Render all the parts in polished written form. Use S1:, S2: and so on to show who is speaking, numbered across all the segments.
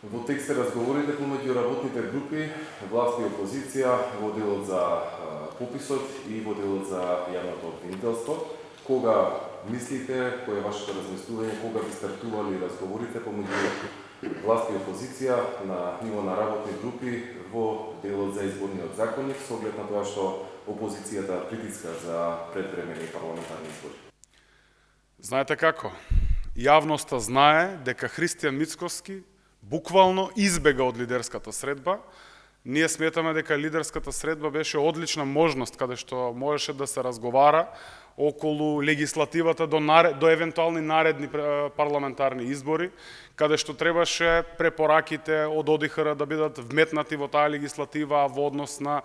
S1: Во текст се разговорите помеѓу работните групи, власт и опозиција во делот за пописот и во делот за јавното обвинителство. Кога мислите, кој е вашето размислување, кога би стартували разговорите помеѓу власт и опозиција на ниво на работни групи во делот за изборниот законник, со оглед на тоа што опозицијата притиска за предвремени парламентарни избори?
S2: Знаете како? Јавноста знае дека Христијан Мицкоски буквално избега од лидерската средба. Ние сметаме дека лидерската средба беше одлична можност каде што можеше да се разговара околу легислативата до евентуални наредни парламентарни избори, каде што требаше препораките од ОДИХР да бидат вметнати во таа легислатива во однос на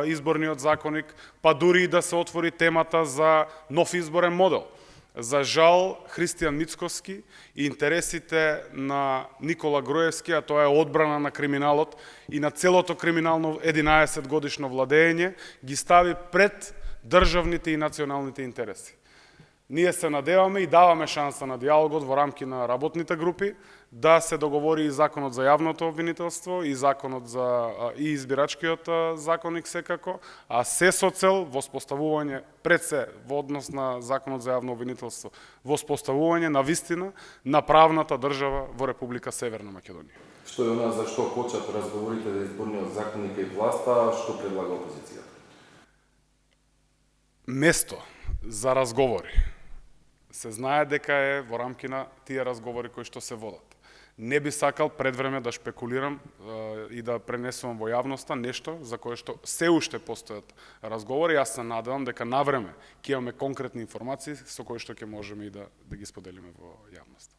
S2: изборниот законник, па дури и да се отвори темата за нов изборен модел. За жал, Христијан Мицкоски и интересите на Никола Груевски, а тоа е одбрана на криминалот и на целото криминално 11 годишно владење, ги стави пред државните и националните интереси. Ние се надеваме и даваме шанса на диалогот во рамки на работните групи да се договори и законот за јавното обвинителство и законот за и избирачкиот законник секако, а се со цел воспоставување пред се во однос на законот за јавно обвинителство, воспоставување на вистина на правната држава во Република Северна Македонија.
S1: Што е она за што кочат разговорите за изборниот законник и власта, што предлага опозицијата?
S2: Место за разговори се знае дека е во рамки на тие разговори кои што се водат. Не би сакал пред време да шпекулирам и да пренесувам во јавноста нешто за кое што се уште постојат разговори. Јас се надевам дека навреме ќе имаме конкретни информации со кои што ќе можеме и да ги споделиме во јавноста.